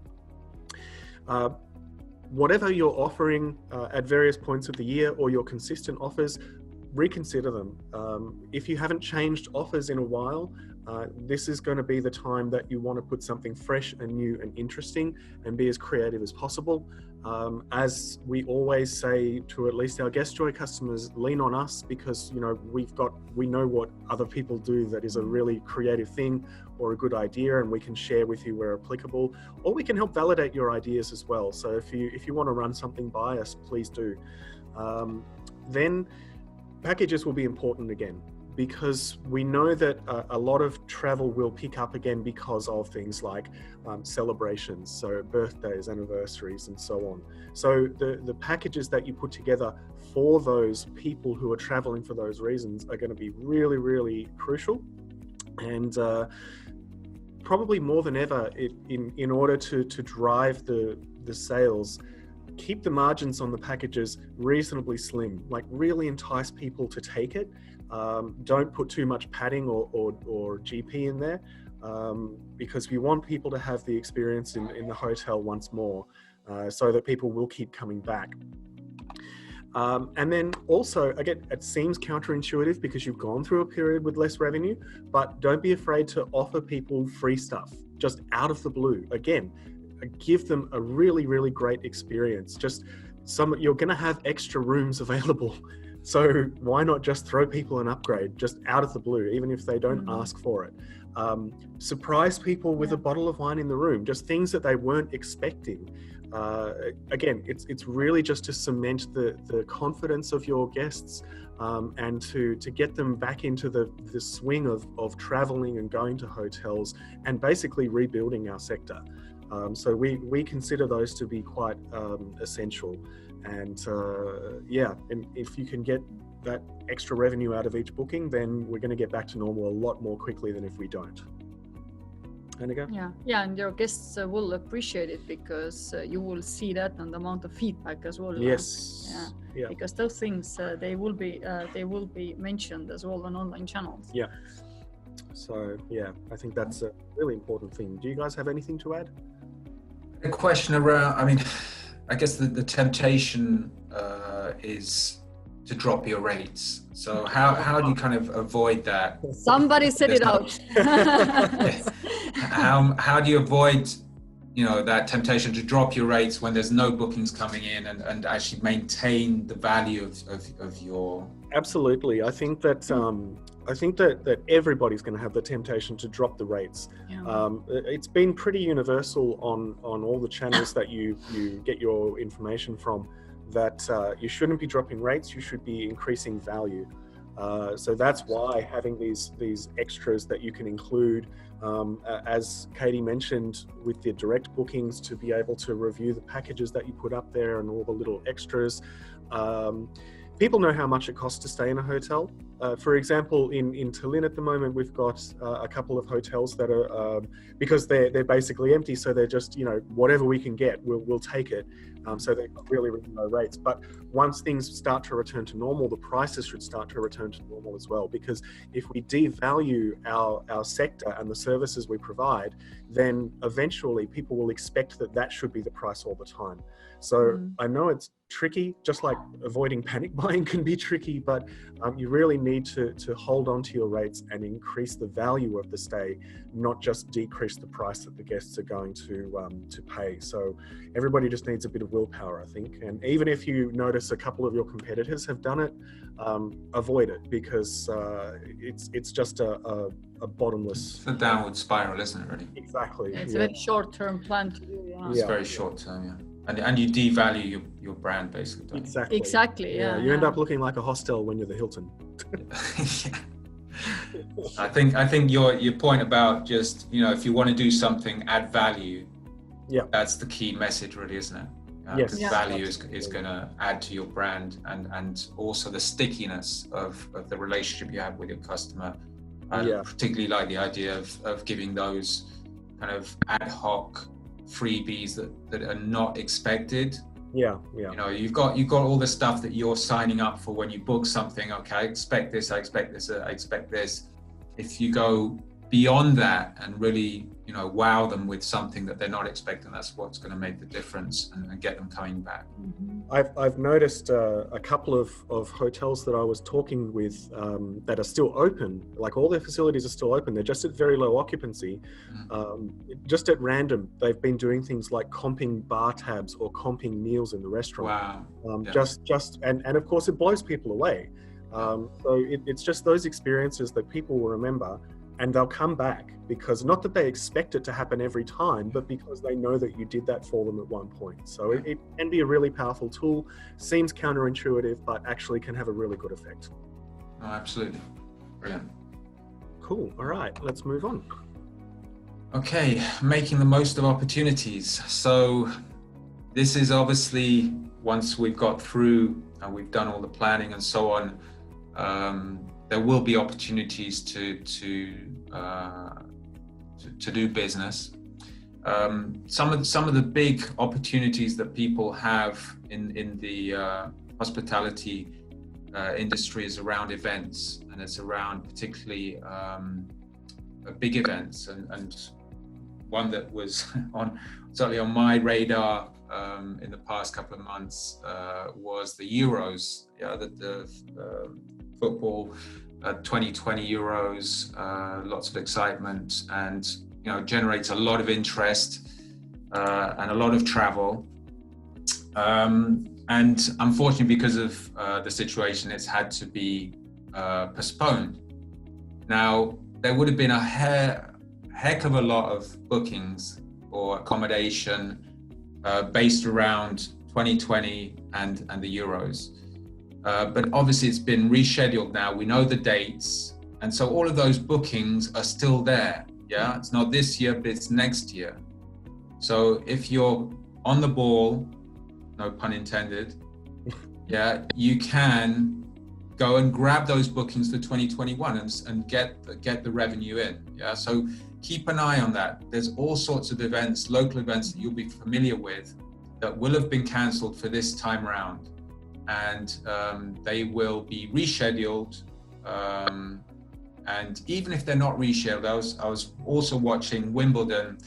Whatever you're offering at various points of the year, or your consistent offers, reconsider them. If you haven't changed offers in a while, this is going to be the time that you want to put something fresh and new and interesting and be as creative as possible. As we always say to at least our Guest Joy customers, lean on us, because we know what other people do that is a really creative thing or a good idea, and we can share with you where applicable, or we can help validate your ideas as well. So if you want to run something by us, please do. Then packages will be important again, because we know that a lot of travel will pick up again because of things like celebrations, so birthdays, anniversaries, and so on. So the packages that you put together for those people who are traveling for those reasons are going to be really, really crucial. And probably more than ever, in order to drive the sales, keep the margins on the packages reasonably slim, like really entice people to take it. Don't put too much padding or GP in there, because we want people to have the experience in the hotel once more, so that people will keep coming back. And then also, again, it seems counterintuitive because you've gone through a period with less revenue, but don't be afraid to offer people free stuff just out of the blue. Again, give them a really, really great experience. Just you're going to have extra rooms available. So why not just throw people an upgrade just out of the blue, even if they don't ask for it? Surprise people with a bottle of wine in the room, just things that they weren't expecting. Again, it's really just to cement the confidence of your guests, and to get them back into the swing of traveling and going to hotels and basically rebuilding our sector. So we consider those to be quite essential. And and if you can get that extra revenue out of each booking, then we're going to get back to normal a lot more quickly than if we don't. Annika? Yeah, and your guests will appreciate it because you will see that and the amount of feedback as well. Yes. Yeah. Because those things they will be mentioned as well on online channels. Yeah. So I think that's a really important thing. Do you guys have anything to add? A question around, I guess the temptation is to drop your rates. So how do you kind of avoid that? Somebody said it out. How do you avoid, that temptation to drop your rates when there's no bookings coming in, and actually maintain the value of your... Absolutely. I think that everybody's going to have the temptation to drop the rates. Yeah. It's been pretty universal on all the channels that you get your information from, that you shouldn't be dropping rates, you should be increasing value. So that's why having these extras that you can include, as Katie mentioned, with the direct bookings, to be able to review the packages that you put up there and all the little extras. People know how much it costs to stay in a hotel. For example, in Tallinn at the moment, we've got a couple of hotels that are, because they're basically empty, so they're just, whatever we can get, we'll take it. So they've got really, really low rates. But once things start to return to normal, the prices should start to return to normal as well. Because if we devalue our sector and the services we provide, then eventually people will expect that should be the price all the time. So I know it's tricky, just like avoiding panic buying can be tricky, but you really need to hold on to your rates and increase the value of the stay, not just decrease the price that the guests are going to pay. So everybody just needs a bit of willpower, I think. And even if you notice a couple of your competitors have done it, avoid it, because it's just a bottomless... It's a downward spiral, isn't it, really? Exactly. It's a very short-term plan to do. It's very short-term, yeah. And you devalue your brand, basically. Exactly. Yeah. You end up looking like a hostel when you're the Hilton. I think your point about just, if you want to do something, add value. Yeah. That's the key message, really, isn't it? Yes. Because value is going to add to your brand, and also the stickiness of the relationship you have with your customer. I particularly like the idea of giving those kind of ad hoc freebies that are not expected. You've got all the stuff that you're signing up for when you book something. Okay, I expect this, I expect this. If you go beyond that and really wow them with something that they're not expecting, that's what's going to make the difference and get them coming back. I've noticed a couple of hotels that I was talking with that are still open, like all their facilities are still open, they're just at very low occupancy. Just at random, they've been doing things like comping bar tabs or comping meals in the restaurant. Wow. And of course it blows people away. So it's just those experiences that people will remember, and they'll come back, because not that they expect it to happen every time, but because they know that you did that for them at one point. So it can be a really powerful tool. Seems counterintuitive, but actually can have a really good effect. Oh, absolutely. Brilliant. Cool. All right, let's move on. Okay, making the most of opportunities. So this is obviously, once we've got through and we've done all the planning and so on, there will be opportunities to to do business. Some of the big opportunities that people have in the hospitality industry is around events, and it's around particularly big events, and one that was certainly on my radar in the past couple of months was the Euros, the football 2020 Euros, lots of excitement, and generates a lot of interest and a lot of travel. And unfortunately, because of the situation, it's had to be postponed. Now, there would have been a heck of a lot of bookings or accommodation based around 2020 and the Euros. But obviously it's been rescheduled now. We know the dates. And so all of those bookings are still there. Yeah, it's not this year, but it's next year. So if you're on the ball, no pun intended, yeah, you can go and grab those bookings for 2021 and get the revenue in. Yeah, so keep an eye on that. There's all sorts of events, local events that you'll be familiar with that will have been cancelled for this time around, and they will be rescheduled. And even if they're not rescheduled, I was also watching Wimbledon,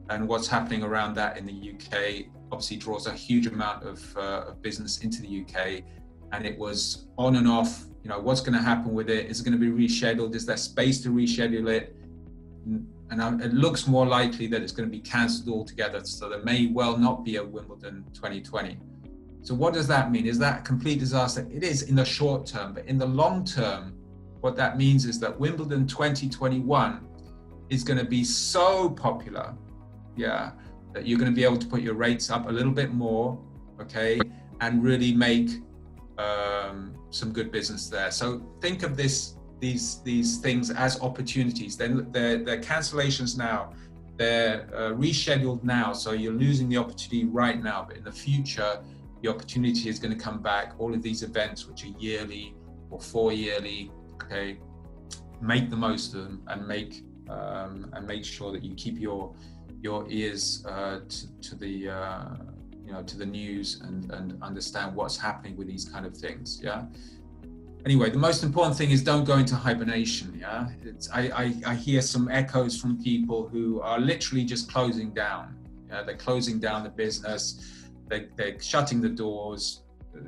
and what's happening around that in the UK obviously draws a huge amount of business into the UK, and it was on and off. What's going to happen with it? Is it going to be rescheduled? Is there space to reschedule it? And it looks more likely that it's going to be cancelled altogether. So there may well not be a Wimbledon 2020. So what does that mean? Is that a complete disaster? It is in the short term, but in the long term, what that means is that Wimbledon 2021 is going to be so popular, yeah, that you're going to be able to put your rates up a little bit more, okay, and really make some good business there. So think of these things as opportunities. They're cancellations now, they're rescheduled now, so you're losing the opportunity right now, but in the future, the opportunity is going to come back. All of these events, which are yearly or 4-yearly, okay, make the most of them and make sure that you keep your ears to the news and understand what's happening with these kind of things. Yeah. Anyway, the most important thing is don't go into hibernation. Yeah. I hear some echoes from people who are literally just closing down. Yeah, they're closing down the business. They're shutting the doors,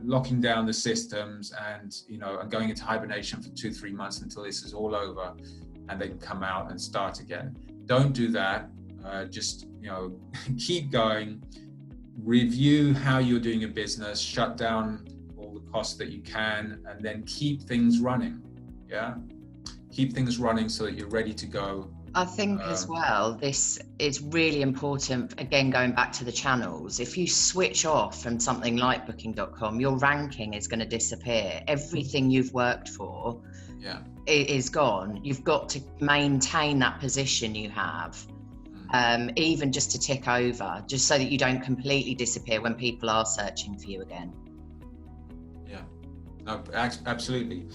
locking down the systems, and and going into hibernation for 2-3 months until this is all over, and they can come out and start again. Don't do that. Just keep going. Review how you're doing your business. Shut down all the costs that you can, and then keep things running. Yeah, keep things running so that you're ready to go. I think as well, this is really important, again, going back to the channels. If you switch off from something like booking.com, your ranking is going to disappear. Everything you've worked for is gone. You've got to maintain that position you have, even just to tick over, just so that you don't completely disappear when people are searching for you again. Yeah, no, absolutely.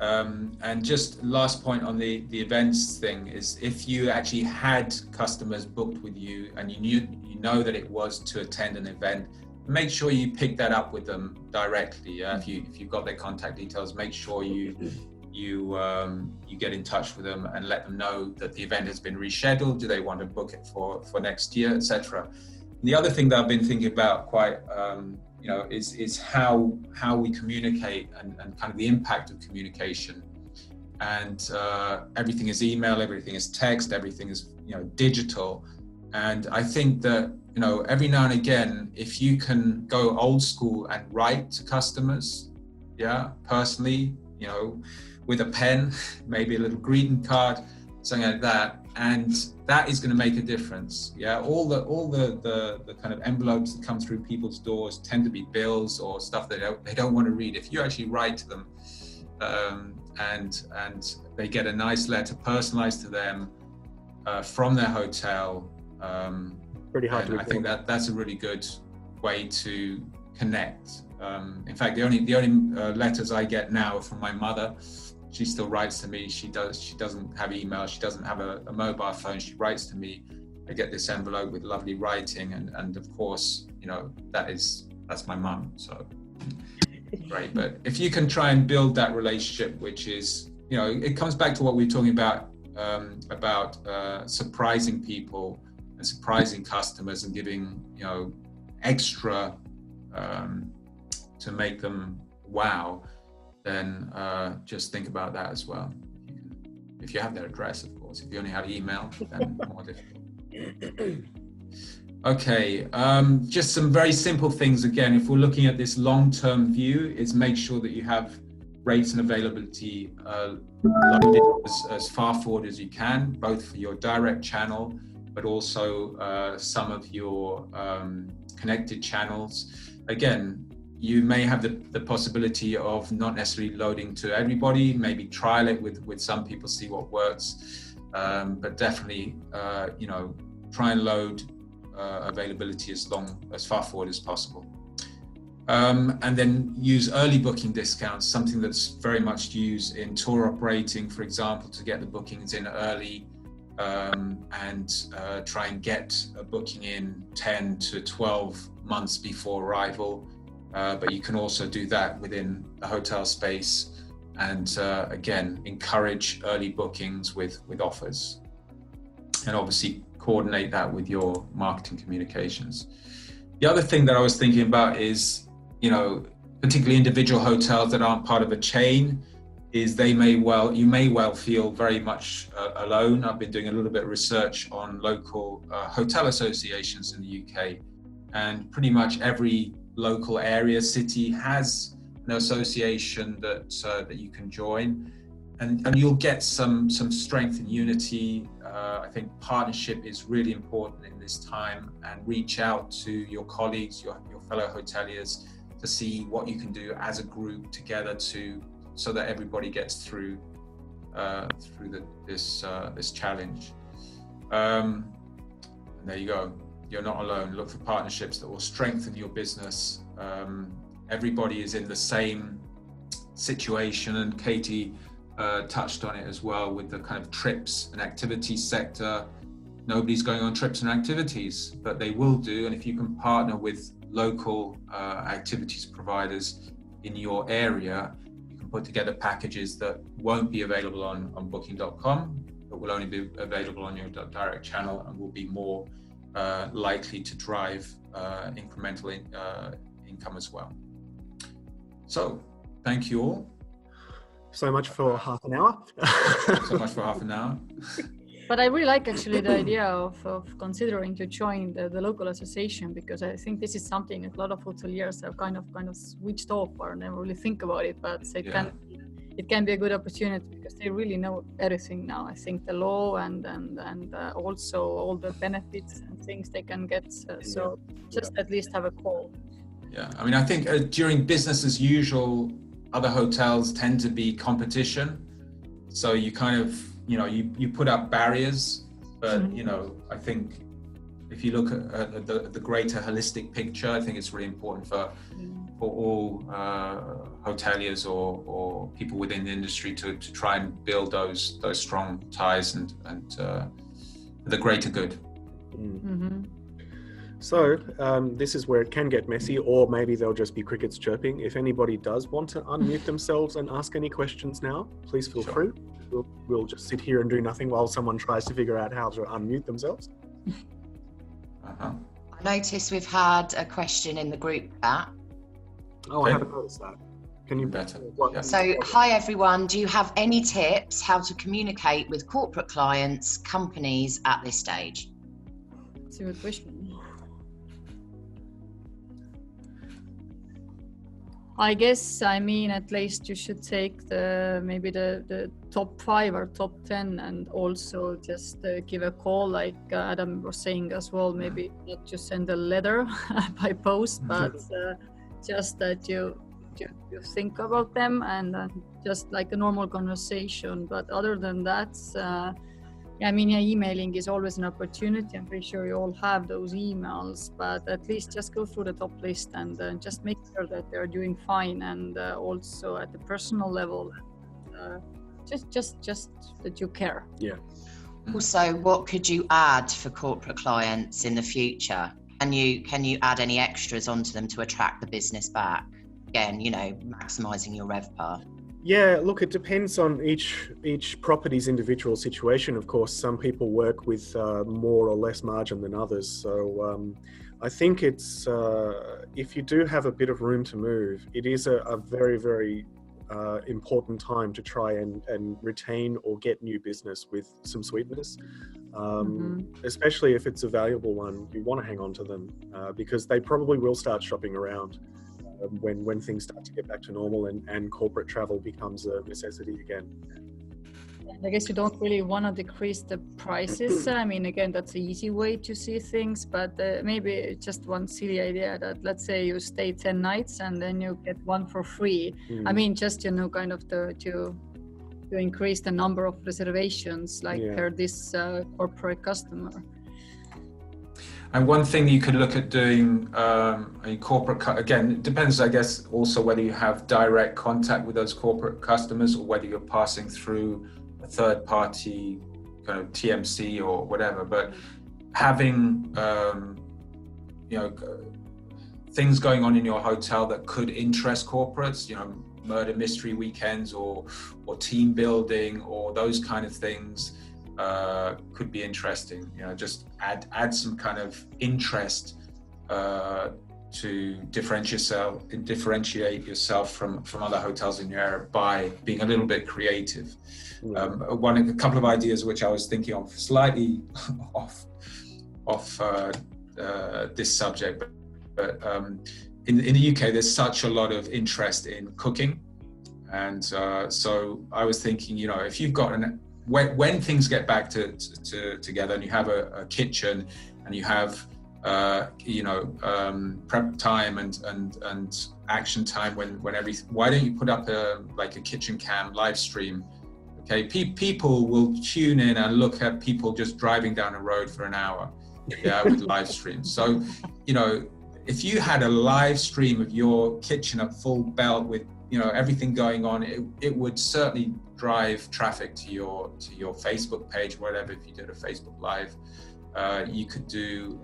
And just last point on the events thing is, if you actually had customers booked with you and you know that it was to attend an event, make sure you pick that up with them directly. Yeah? If you've got their contact details, make sure you get in touch with them and let them know that the event has been rescheduled. Do they want to book it for next year, etc. The other thing that I've been thinking about quite is how we communicate and kind of the impact of communication. And everything is email, everything is text, everything is digital. And I think that every now and again, if you can go old school and write to customers, personally, with a pen, maybe a little greeting card, something like that, and that is going to make a difference. Yeah, all the kind of envelopes that come through people's doors tend to be bills or stuff that they don't want to read. If you actually write to them, and they get a nice letter personalized to them from their hotel, pretty hard to I think that's a really good way to connect. In fact, the only letters I get now are from my mother, she still writes to me. She doesn't have email. She doesn't have a mobile phone. She writes to me. I get this envelope with lovely writing, and of course, that's my mum. So great. But if you can try and build that relationship, which is, it comes back to what we were talking about surprising people and surprising customers and giving, extra to make them wow, then just think about that as well. If you have their address, of course. If you only have email, then more difficult. Okay, just some very simple things. Again, if we're looking at this long-term view, is make sure that you have rates and availability loaded as far forward as you can, both for your direct channel, but also some of your connected channels. Again, you may have the possibility of not necessarily loading to everybody, maybe trial it with some people, see what works, but definitely, try and load availability as far forward as possible. And then use early booking discounts, something that's very much used in tour operating, for example, to get the bookings in early, and try and get a booking in 10 to 12 months before arrival. But you can also do that within the hotel space, and again, encourage early bookings with offers, and obviously coordinate that with your marketing communications. The other thing that I was thinking about is, particularly individual hotels that aren't part of a chain, is you may well feel very much alone. I've been doing a little bit of research on local hotel associations in the UK, and pretty much every local area, city has an association that you can join, and you'll get some strength and unity. I think partnership is really important in this time, and reach out to your colleagues, your fellow hoteliers, to see what you can do as a group together so that everybody gets through this challenge. And there you go. You're not alone. Look for partnerships that will strengthen your business. Everybody is in the same situation, and Katie touched on it as well with the kind of trips and activities sector. Nobody's going on trips and activities, but they will do. And if you can partner with local activities providers in your area, you can put together packages that won't be available on booking.com, but will only be available on your direct channel, and will be more likely to drive incremental income as well. So thank you all. So much for half an hour. So much for half an hour. But I really like actually the idea of considering to join the local association, because I think this is something a lot of hoteliers have kind of switched off or never really think about it, but it can be a good opportunity because they really know everything now. I think the law and also all the benefits and things they can get. So just at least have a call. Yeah, I mean, I think during business as usual, other hotels tend to be competition. So you kind of, you put up barriers, but, I think if you look at the greater holistic picture, I think it's really important for all hoteliers or people within the industry to try and build those strong ties and the greater good. Mm-hmm. So this is where it can get messy, or maybe they'll just be crickets chirping. If anybody does want to unmute themselves and ask any questions now, please feel free. We'll just sit here and do nothing while someone tries to figure out how to unmute themselves. Uh-huh. I noticed we've had a question in the group chat. Oh, Okay. I haven't noticed that. Can you Better. Yeah. So, hi everyone, do you have any tips how to communicate with corporate clients, companies at this stage? That's a good question. I guess, at least you should take maybe the top 5 or top 10, and also just give a call, like Adam was saying as well. Maybe not just send a letter by post, but just that you think about them, and just like a normal conversation. But other than that, emailing is always an opportunity. I'm pretty sure you all have those emails, but at least just go through the top list and just make sure that they're doing fine, and also at the personal level, just that you care. Yeah. Also, what could you add for corporate clients in the future? Can you add any extras onto them to attract the business back? Again, maximizing your RevPAR. Yeah, look, it depends on each property's individual situation. Of course, some people work with more or less margin than others. So I think it's, if you do have a bit of room to move, it is a very, very important time to try and retain or get new business with some sweetness. Especially if it's a valuable one, you want to hang on to them because they probably will start shopping around when things start to get back to normal and corporate travel becomes a necessity again. I guess you don't really want to decrease the prices. I mean, again, that's an easy way to see things, but maybe just one silly idea that, let's say you stay 10 nights and then you get one for free. I mean, just, kind of to increase the number of reservations, like per this corporate customer. And one thing you could look at doing, corporate, again, it depends, I guess, also whether you have direct contact with those corporate customers or whether you're passing through a third party kind of TMC or whatever, but having, things going on in your hotel that could interest corporates, murder mystery weekends or team building or those kind of things, could be interesting. Just add some kind of interest to differentiate yourself from other hotels in your area by being a little bit creative. A couple of ideas which I was thinking of, slightly off this subject, but in the UK there's such a lot of interest in cooking, and so I was thinking, if you've got when things get back together and you have a kitchen and you have prep time and action time why don't you put up a kitchen cam live stream? Okay, people will tune in and look at people just driving down a road for an hour with live streams. So if you had a live stream of your kitchen at full belt with everything going on, it would certainly drive traffic to your Facebook page, whatever. If you did a Facebook Live, you could do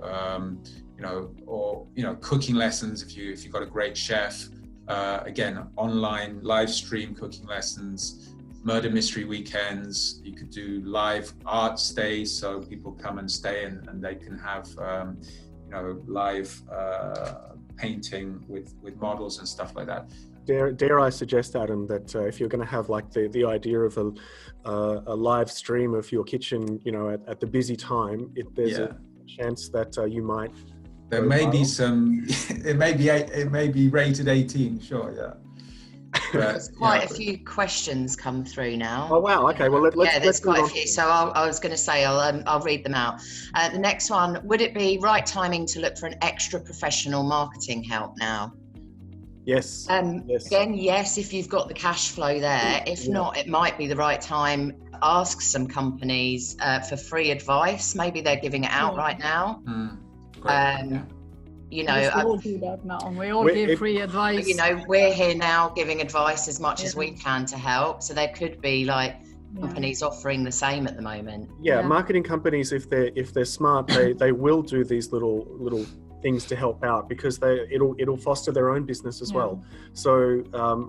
cooking lessons if you've got a great chef. Again, online live stream cooking lessons, murder mystery weekends. You could do live art stays, so people come and stay and they can have live painting with models and stuff like that. Dare I suggest, Adam, that if you're going to have the idea of a live stream of your kitchen, at the busy time, there's a chance that you might. There may be some. It may be rated 18. Sure, yeah. There's quite a few questions come through now. Oh wow! Okay, well there's quite a few. So I was going to say I'll read them out. The next one: would it be right timing to look for an extra professional marketing help now? Yes. Yes. Again, yes, if you've got the cash flow there. If not, it might be the right time to ask some companies for free advice. Maybe they're giving it out right now. We all do that now. We all give free advice. We're here now giving advice as much as we can to help. So there could be companies offering the same at the moment. Marketing companies, if they're smart, they will do these little things to help out because it'll foster their own business as well. So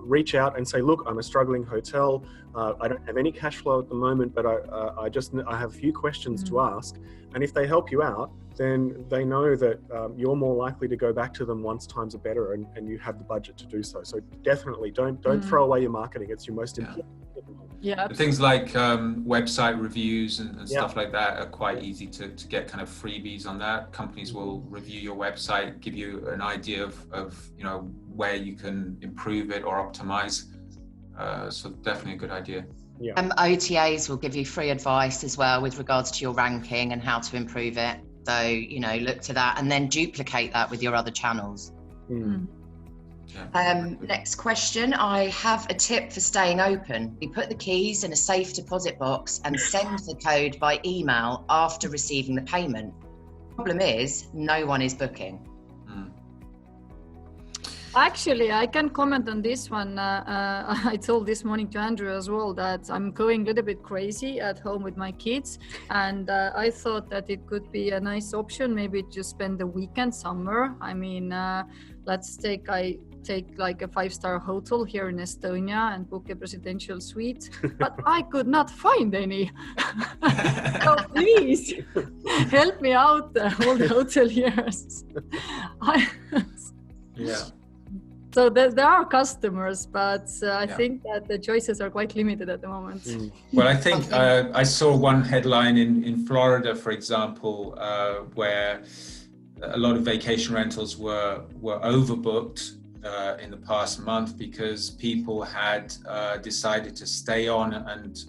reach out and say, look, I'm a struggling hotel. I don't have any cash flow at the moment, but I have a few questions to ask. And if they help you out, then they know that you're more likely to go back to them once times are better and you have the budget to do so. So definitely don't throw away your marketing. It's your most important. Yeah. Things like website reviews and stuff like that are quite easy to get kind of freebies on that. Companies will review your website, give you an idea of where you can improve it or optimize. So definitely a good idea. OTAs will give you free advice as well with regards to your ranking and how to improve it. So, look to that and then duplicate that with your other channels. Next question. I have a tip for staying open. We put the keys in a safe deposit box and send the code by email after receiving the payment. Problem is, no one is booking. Actually, I can comment on this one. I told this morning to Andrew as well that I'm going a little bit crazy at home with my kids, and I thought that it could be a nice option, maybe to spend the weekend somewhere. I mean, let's take like a 5-star hotel here in Estonia and book a presidential suite, but I could not find any. So please help me out, all the hoteliers. Yeah. So there are customers, but I think that the choices are quite limited at the moment. Well, I think I saw one headline in Florida, for example, where a lot of vacation rentals were overbooked in the past month because people had decided to stay on and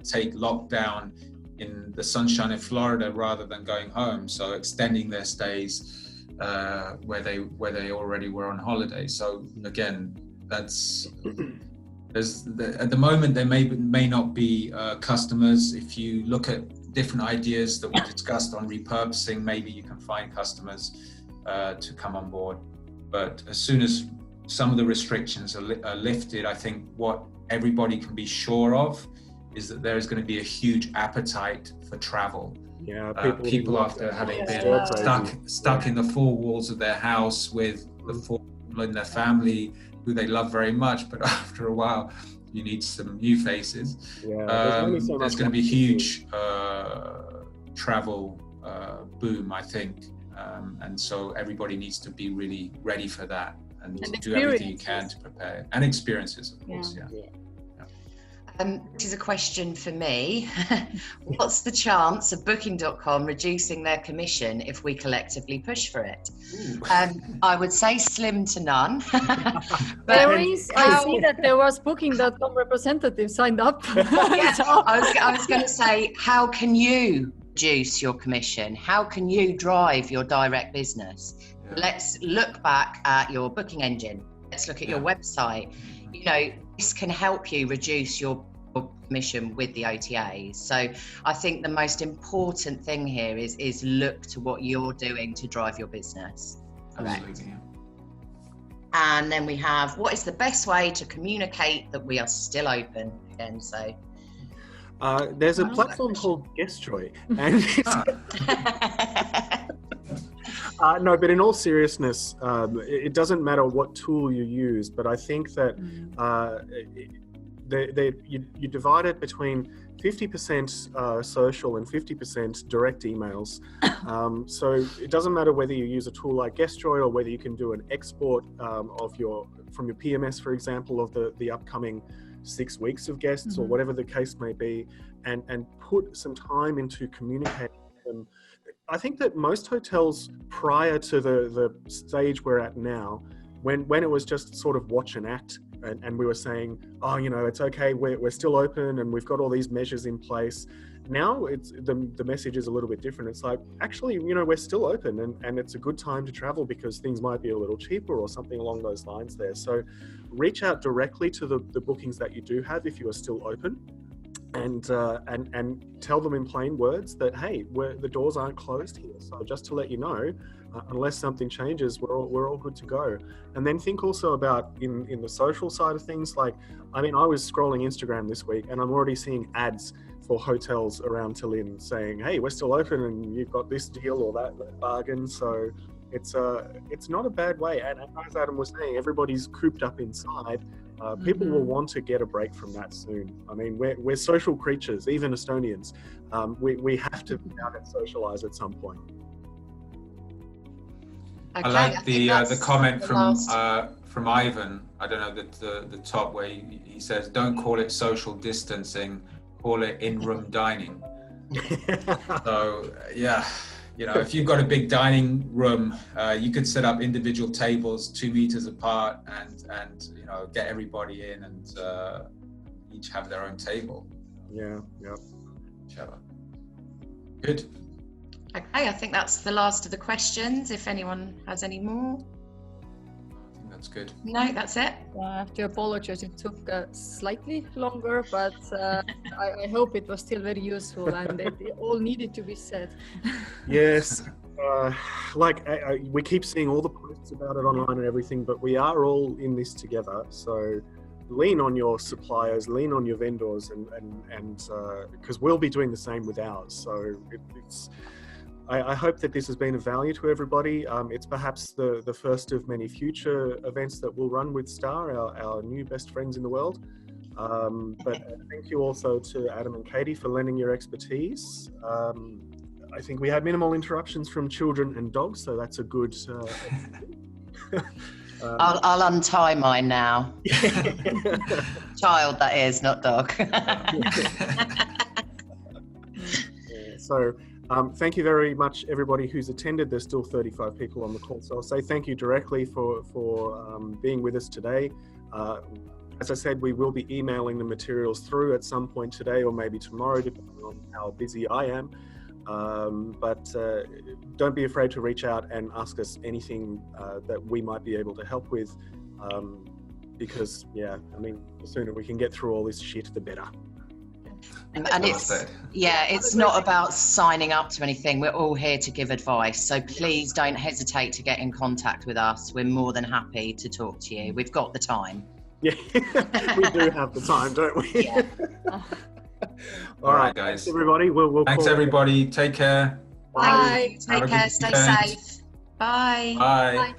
take lockdown in the sunshine of Florida rather than going home. So extending their stays where they already were on holiday. So again, that's at the moment there may not be customers. If you look at different ideas that we discussed on repurposing, maybe you can find customers to come on board. But as soon as some of the restrictions are lifted, I think what everybody can be sure of is that there is going to be a huge appetite for travel. Yeah, people after having been stuck in the four walls of their house with the four people in their family who they love very much, but after a while you need some new faces. There's going to be huge travel boom, I think, and so everybody needs to be really ready for that and do everything you can to prepare, and experiences, of course. This is a question for me. What's the chance of Booking.com reducing their commission if we collectively push for it? I would say slim to none. But I see that there was Booking.com representative signed up. I was going to say, how can you reduce your commission? How can you drive your direct business? Let's look back at your booking engine. Let's look at your website. You know, this can help you reduce your commission with the OTAs. So I think the most important thing here is look to what you're doing to drive your business. Correct. And then we have, what is the best way to communicate that we are still open again? So there's a platform called Guestjoy, and no, but in all seriousness, it doesn't matter what tool you use, but I think that you divide it between 50% social and 50% direct emails. So it doesn't matter whether you use a tool like Guestjoy or whether you can do an export from your PMS, for example, of the upcoming 6 weeks of guests or whatever the case may be, and put some time into communicating with them. I think that most hotels prior to the stage we're at now, when it was just sort of watch and act, and we were saying, oh, you know, it's okay, we're still open and we've got all these measures in place. Now it's the message is a little bit different. It's like, actually, you know, we're still open and it's a good time to travel because things might be a little cheaper or something along those lines there. So reach out directly to the bookings that you do have if you are still open, and tell them in plain words that, hey, the doors aren't closed here. So just to let you know, unless something changes, we're all good to go. And then think also about in the social side of things. Like, I mean, I was scrolling Instagram this week and I'm already seeing ads for hotels around Tallinn saying, hey, we're still open and you've got this deal or that bargain. So it's not a bad way. And as Adam was saying, everybody's cooped up inside. People will want to get a break from that soon. I mean, we're social creatures, even Estonians. We have to be out and socialize at some point. Okay, I like the comment from Ivan. I don't know the top where he says, "Don't call it social distancing, call it in-room dining." So yeah, you know, if you've got a big dining room, you could set up individual tables 2 meters apart and you know, get everybody in and each have their own table. Yeah. Good. Okay, I think that's the last of the questions. If anyone has any more. I think That's good. No, that's it. I have to apologize. It took slightly longer, but I hope it was still very useful and it all needed to be said. Yes, we keep seeing all the posts about it online and everything, but we are all in this together. So lean on your suppliers, lean on your vendors, and because we'll be doing the same with ours. So I hope that this has been of value to everybody. It's perhaps the first of many future events that we'll run with STAAH, our new best friends in the world. But thank you also to Adam and Katie for lending your expertise. I think we had minimal interruptions from children and dogs, so that's a good... I'll untie mine now. Child, that is, not dog. So thank you very much, everybody who's attended. There's still 35 people on the call, so I'll say thank you directly for being with us today. As I said, we will be emailing the materials through at some point today or maybe tomorrow, depending on how busy I am. But don't be afraid to reach out and ask us anything that we might be able to help with, because yeah, I mean, the sooner we can get through all this shit, the better. And it's not about signing up to anything. We're all here to give advice, so please don't hesitate to get in contact with us. We're more than happy to talk to you. We've got the time. Yeah, we do have the time, don't we? Yeah. All right, guys. Thanks, everybody. Thanks, everybody. Take care. Bye. Take care. Stay safe. Bye. Bye. Bye.